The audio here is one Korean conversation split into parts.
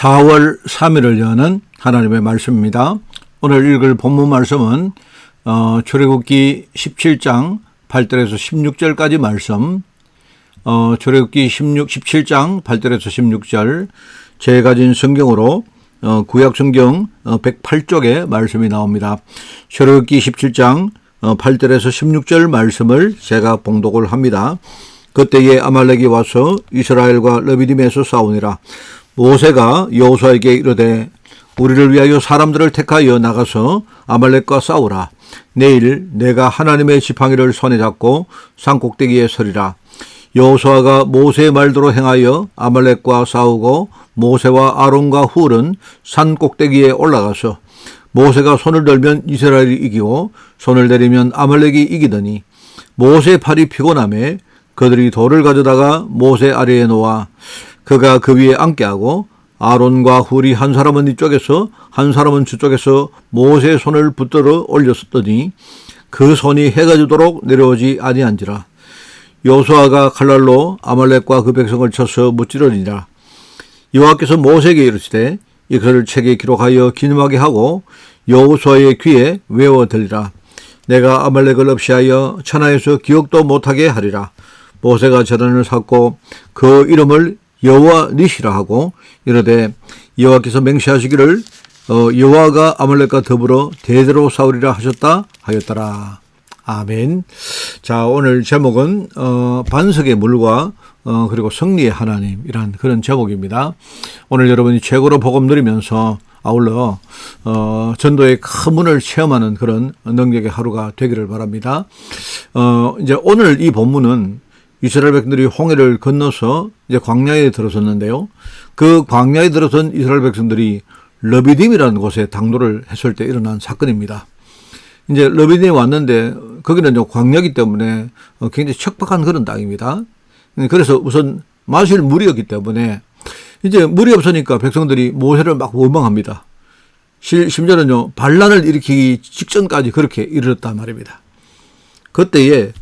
4월 3일을 여는 하나님의 말씀입니다. 오늘 읽을 본문 말씀은 출애굽기 17장 8절에서 16절까지 말씀, 출애굽기 17장 8절에서 16절, 제가 가진 성경으로 구약 성경 108쪽에 말씀이 나옵니다. 출애굽기 17장 8절에서 16절 말씀을 제가 봉독을 합니다. 그때에 아말렉이 와서 이스라엘과 르비딤에서 싸우니라. 모세가 여호수아에게 이르되 우리를 위하여 사람들을 택하여 나가서 아말렉과 싸우라. 내일 내가 하나님의 지팡이를 손에 잡고 산꼭대기에 서리라. 여호수아가 모세의 말대로 행하여 아말렉과 싸우고 모세와 아론과 훌은 산꼭대기에 올라가서 모세가 손을 들면 이스라엘이 이기고 손을 내리면 아말렉이 이기더니 모세의 팔이 피곤하매 그들이 돌을 가져다가 모세 아래에 놓아 그가 그 위에 앉게 하고 아론과 훌이 한 사람은 이쪽에서 한 사람은 저쪽에서 모세의 손을 붙들어 올렸더니 그 손이 해가 지도록 내려오지 아니한지라. 여호수아가 칼날로 아말렉과 그 백성을 쳐서 무찌르니라. 여호와께서 모세에게 이르시되 이것을 책에 기록하여 기념하게 하고 여호수아의 귀에 외워 들리라. 내가 아말렉을 없이하여 천하에서 기억도 못하게 하리라. 모세가 제단을 쌓고 그 이름을 여호와 니시라 하고 이르되 여호와께서 맹세하시기를 여호와가 아말렉과 더불어 대대로 싸우리라 하셨다 하였더라. 아멘. 자, 오늘 제목은 반석의 물과 그리고 승리의 하나님이란 그런 제목입니다. 오늘 여러분이 최고로 복음 누리면서 아울러 전도의 큰 문을 체험하는 그런 능력의 하루가 되기를 바랍니다. 이제 오늘 이 본문은 이스라엘 백성들이 홍해를 건너서 이제 광야에 들어섰는데요. 그 광야에 들어선 이스라엘 백성들이 르비딤이라는 곳에 당도를 했을 때 일어난 사건입니다. 이제 르비딤에 왔는데 거기는 광야이기 때문에 굉장히 척박한 그런 땅입니다. 그래서 우선 마실 물이 없기 때문에 이제 물이 없으니까 백성들이 모세를 막 원망합니다. 심지어는요 반란을 일으키기 직전까지 그렇게 이르렀단 말입니다. 그때에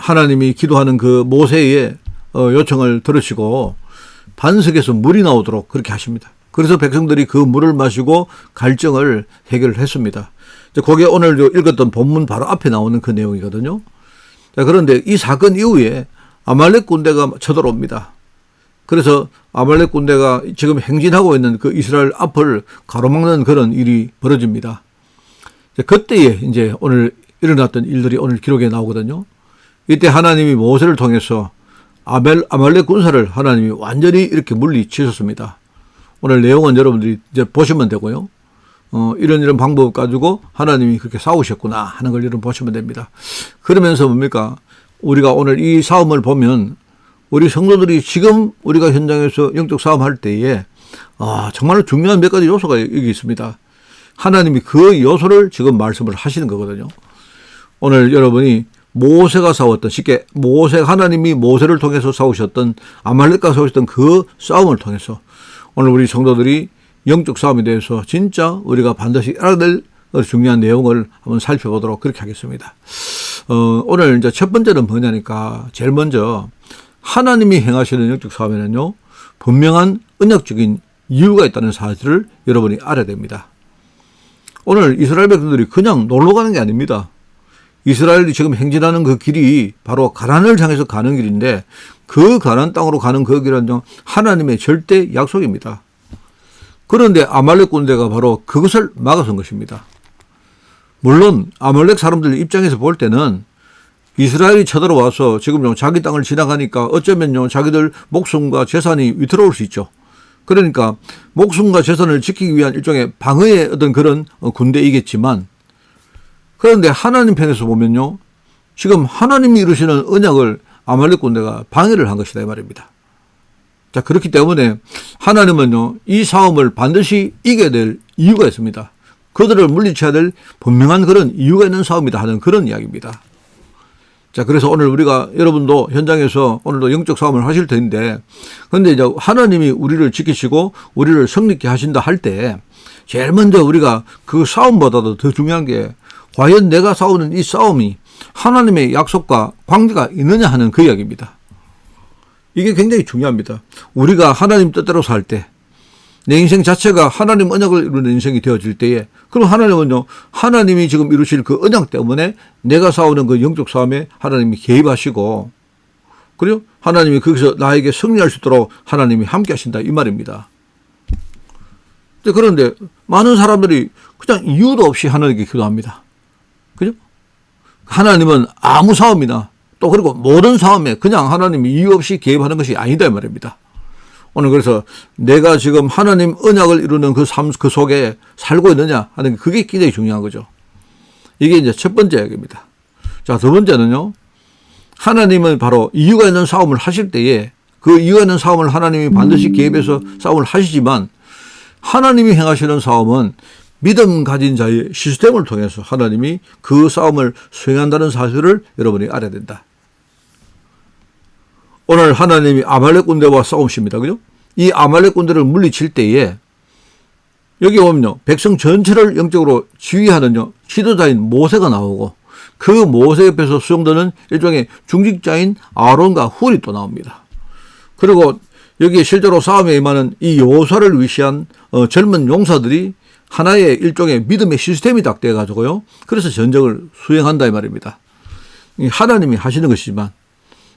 하나님이 기도하는 그 모세의 요청을 들으시고 반석에서 물이 나오도록 그렇게 하십니다. 그래서 백성들이 그 물을 마시고 갈증을 해결했습니다. 거기에 오늘 읽었던 본문 바로 앞에 나오는 그 내용이거든요. 자, 그런데 이 사건 이후에 아말렉 군대가 쳐들어옵니다. 그래서 아말렉 군대가 지금 행진하고 있는 그 이스라엘 앞을 가로막는 그런 일이 벌어집니다. 그때에 이제 오늘 일어났던 일들이 오늘 기록에 나오거든요. 이때 하나님이 모세를 통해서 아말렉 군사를 하나님이 완전히 이렇게 물리치셨습니다. 오늘 내용은 여러분들이 이제 보시면 되고요. 이런 방법 가지고 하나님이 그렇게 싸우셨구나 하는 걸 여러분 보시면 됩니다. 그러면서 뭡니까? 우리가 오늘 이 싸움을 보면 우리 성도들이 지금 우리가 현장에서 영적 싸움할 때에 정말 중요한 몇 가지 요소가 여기 있습니다. 하나님이 그 요소를 지금 말씀을 하시는 거거든요. 오늘 여러분이 모세가 싸웠던, 쉽게 하나님이 모세를 통해서 싸우셨던, 아말렉과 싸우셨던 그 싸움을 통해서 오늘 우리 성도들이 영적 싸움에 대해서 진짜 우리가 반드시 알아야 될 중요한 내용을 한번 살펴보도록 그렇게 하겠습니다. 오늘 이제 첫 번째는 뭐냐니까 제일 먼저 하나님이 행하시는 영적 싸움에는요 분명한 언약적인 이유가 있다는 사실을 여러분이 알아야 됩니다. 오늘 이스라엘 백성들이 그냥 놀러 가는 게 아닙니다. 이스라엘이 지금 행진하는 그 길이 바로 가나안을 향해서 가는 길인데 그 가나안 땅으로 가는 그 길은 하나님의 절대 약속입니다. 그런데 아말렉 군대가 바로 그것을 막아선 것입니다. 물론 아말렉 사람들 입장에서 볼 때는 이스라엘이 쳐들어와서 지금 자기 땅을 지나가니까 어쩌면 자기들 목숨과 재산이 위태로울 수 있죠. 그러니까 목숨과 재산을 지키기 위한 일종의 방어의 어떤 그런 군대이겠지만 그런데 하나님 편에서 보면요. 지금 하나님이 이루시는 언약을 아말렉 군대가 방해를 한 것이다 이 말입니다. 자, 그렇기 때문에 하나님은요. 이 싸움을 반드시 이겨야 될 이유가 있습니다. 그들을 물리쳐야 될 분명한 그런 이유가 있는 싸움이다 하는 그런 이야기입니다. 자, 그래서 오늘 우리가 여러분도 현장에서 오늘도 영적 싸움을 하실 텐데 그런데 이제 하나님이 우리를 지키시고 우리를 승리케 하신다 할 때 제일 먼저 우리가 그 싸움보다도 더 중요한 게 과연 내가 싸우는 이 싸움이 하나님의 약속과 관계가 있느냐 하는 그 이야기입니다. 이게 굉장히 중요합니다. 우리가 하나님 뜻대로 살 때 내 인생 자체가 하나님 언약을 이루는 인생이 되어질 때에, 그럼 하나님은요, 하나님이 지금 이루실 그 언약 때문에 내가 싸우는 그 영적 싸움에 하나님이 개입하시고, 그래요? 하나님이 거기서 나에게 승리할 수 있도록 하나님이 함께 하신다, 이 말입니다. 그런데 많은 사람들이 그냥 이유도 없이 하나님께 기도합니다. 그죠? 하나님은 아무 싸움이나 또 그리고 모든 싸움에 그냥 하나님이 이유 없이 개입하는 것이 아니다, 이 말입니다. 오늘 그래서 내가 지금 하나님 언약을 이루는 그 삶, 그 속에 살고 있느냐 하는 게 그게 굉장히 중요한 거죠. 이게 이제 첫 번째 이야기입니다. 자, 두 번째는요. 하나님은 바로 이유가 있는 싸움을 하실 때에 그 이유가 있는 싸움을 하나님이 반드시 개입해서 싸움을 하시지만 하나님이 행하시는 싸움은 믿음 가진 자의 시스템을 통해서 하나님이 그 싸움을 수행한다는 사실을 여러분이 알아야 된다. 오늘 하나님이 아말렉 군대와 싸우십니다. 그죠? 이 아말렉 군대를 물리칠 때에 여기 보면요. 백성 전체를 영적으로 지휘하는 지도자인 모세가 나오고 그 모세 옆에서 수용되는 일종의 중직자인 아론과 훌이 또 나옵니다. 그리고 여기에 실제로 싸움에 임하는 이 여호수아를 위시한 젊은 용사들이 하나의 일종의 믿음의 시스템이 딱 돼가지고요. 그래서 전쟁을 수행한다 이 말입니다. 하나님이 하시는 것이지만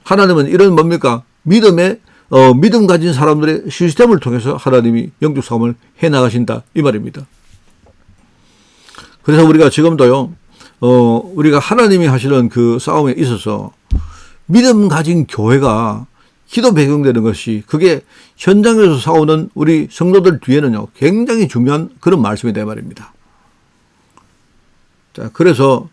하나님은 이런 뭡니까? 믿음 가진 사람들의 시스템을 통해서 하나님이 영적 싸움을 해나가신다 이 말입니다. 그래서 우리가 지금도요. 우리가 하나님이 하시는 그 싸움에 있어서 믿음 가진 교회가 기도 배경되는 것이 그게 현장에서 싸우는 우리 성도들 뒤에는요 굉장히 중요한 그런 말씀이다 말입니다. 자, 그래서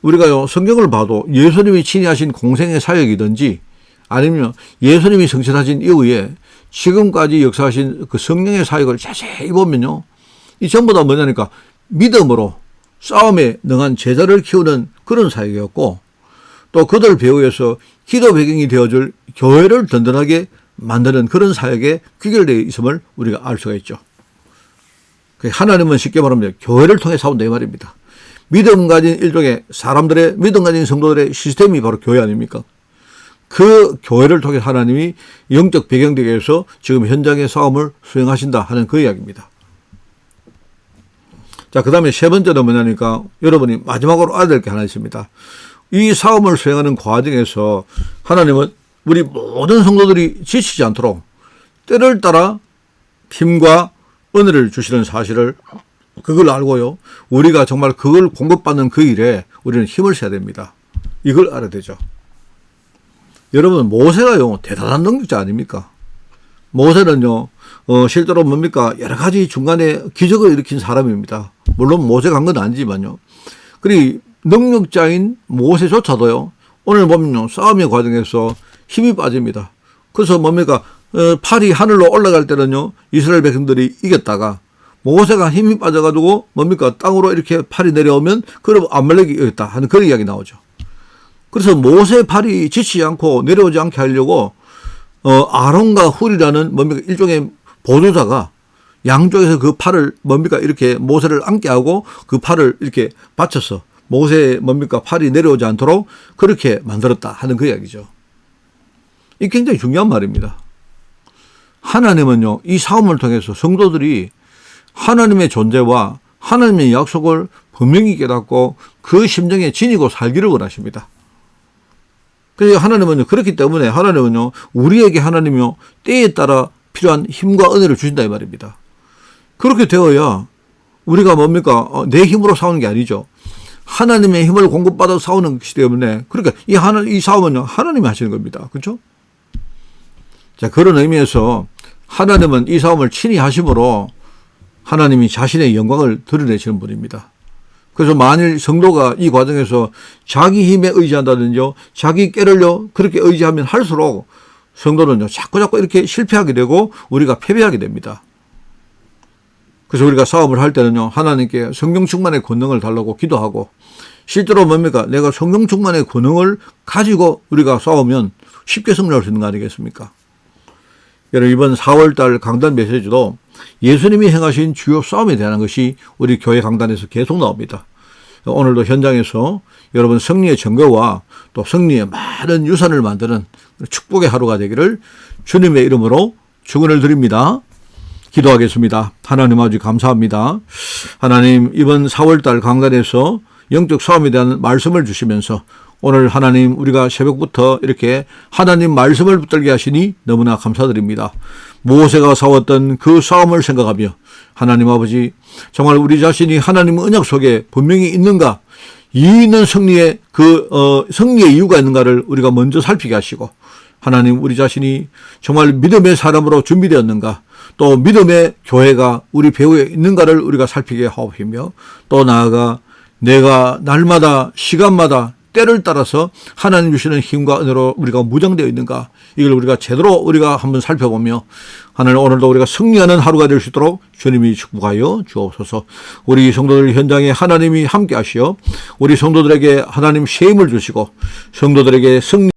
우리가요 성경을 봐도 예수님이 친히 하신 공생의 사역이든지 아니면 예수님이 성천하신 이후에 지금까지 역사하신 그 성령의 사역을 자세히 보면요 이 전부 다 뭐냐니까 믿음으로 싸움에 능한 제자를 키우는 그런 사역이었고 또 그들 배후에서 기도 배경이 되어줄 교회를 든든하게 만드는 그런 사역에 귀결되어 있음을 우리가 알 수가 있죠. 하나님은 쉽게 말하면 교회를 통해 싸운다 이 말입니다. 믿음 가진 일종의 사람들의 믿음 가진 성도들의 시스템이 바로 교회 아닙니까? 그 교회를 통해 하나님이 영적 배경되게 해서 지금 현장의 싸움을 수행하신다 하는 그 이야기입니다. 자, 그 다음에 세 번째는 뭐냐니까 여러분이 마지막으로 알아야 될 게 하나 있습니다. 이 싸움을 수행하는 과정에서 하나님은 우리 모든 성도들이 지치지 않도록 때를 따라 힘과 은혜를 주시는 사실을 그걸 알고요. 우리가 정말 그걸 공급받는 그 일에 우리는 힘을 써야 됩니다. 이걸 알아야 되죠. 여러분 모세가요 대단한 능력자 아닙니까? 모세는요 실제로 뭡니까 여러 가지 중간에 기적을 일으킨 사람입니다. 물론 모세가 한 건 아니지만요. 그리고 능력자인 모세조차도요 오늘 보면요 싸움의 과정에서 힘이 빠집니다. 그래서 뭡니까 팔이 하늘로 올라갈 때는요 이스라엘 백성들이 이겼다가 모세가 힘이 빠져가지고 뭡니까 땅으로 이렇게 팔이 내려오면 그럼 아말렉이 이겼다 하는 그런 이야기 나오죠. 그래서 모세 팔이 지치지 않고 내려오지 않게 하려고 아론과 훌이라는 뭡니까 일종의 보조자가 양쪽에서 그 팔을 뭡니까 이렇게 모세를 앉게 하고 그 팔을 이렇게 받쳐서 모세의 뭡니까 팔이 내려오지 않도록 그렇게 만들었다 하는 그 이야기죠. 이게 굉장히 중요한 말입니다. 하나님은요 이 싸움을 통해서 성도들이 하나님의 존재와 하나님의 약속을 분명히 깨닫고 그 심정에 지니고 살기를 원하십니다. 그래서 하나님은요 그렇기 때문에 하나님은요 우리에게 하나님이요 때에 따라 필요한 힘과 은혜를 주신다 이 말입니다. 그렇게 되어야 우리가 뭡니까 내 힘으로 싸우는 게 아니죠. 하나님의 힘을 공급받아 싸우는 것이기 때문에 그러니까 이 싸움은요 하나님이 하시는 겁니다. 그렇죠? 자, 그런 의미에서 하나님은 이 싸움을 친히 하심으로 하나님이 자신의 영광을 드러내시는 분입니다. 그래서 만일 성도가 이 과정에서 자기 힘에 의지한다든지요, 자기 깨를요, 그렇게 의지하면 할수록 성도는요, 자꾸 이렇게 실패하게 되고 우리가 패배하게 됩니다. 그래서 우리가 싸움을 할 때는요, 하나님께 성령 충만의 권능을 달라고 기도하고, 실제로 뭡니까? 내가 성령 충만의 권능을 가지고 우리가 싸우면 쉽게 승리할 수 있는 거 아니겠습니까? 여러분, 이번 4월달 강단 메시지도 예수님이 행하신 주요 싸움에 대한 것이 우리 교회 강단에서 계속 나옵니다. 오늘도 현장에서 여러분 승리의 증거와 또 승리의 많은 유산을 만드는 축복의 하루가 되기를 주님의 이름으로 축원을 드립니다. 기도하겠습니다. 하나님 아버지 감사합니다. 하나님 이번 4월달 강단에서 영적 싸움에 대한 말씀을 주시면서 오늘 하나님 우리가 새벽부터 이렇게 하나님 말씀을 붙들게 하시니 너무나 감사드립니다. 모세가 싸웠던 그 싸움을 생각하며 하나님 아버지 정말 우리 자신이 하나님 언약 속에 분명히 있는가, 이유 있는 승리의 승리의 이유가 있는가를 우리가 먼저 살피게 하시고, 하나님 우리 자신이 정말 믿음의 사람으로 준비되었는가, 또 믿음의 교회가 우리 배후에 있는가를 우리가 살피게 하옵시며, 또 나아가 내가 날마다 시간마다 때를 따라서 하나님 주시는 힘과 은혜로 우리가 무장되어 있는가, 이걸 우리가 제대로 우리가 한번 살펴보며 하나님 오늘도 우리가 승리하는 하루가 될 수 있도록 주님이 축복하여 주옵소서. 우리 성도들 현장에 하나님이 함께 하시어 우리 성도들에게 하나님 새 힘을 주시고 성도들에게 승리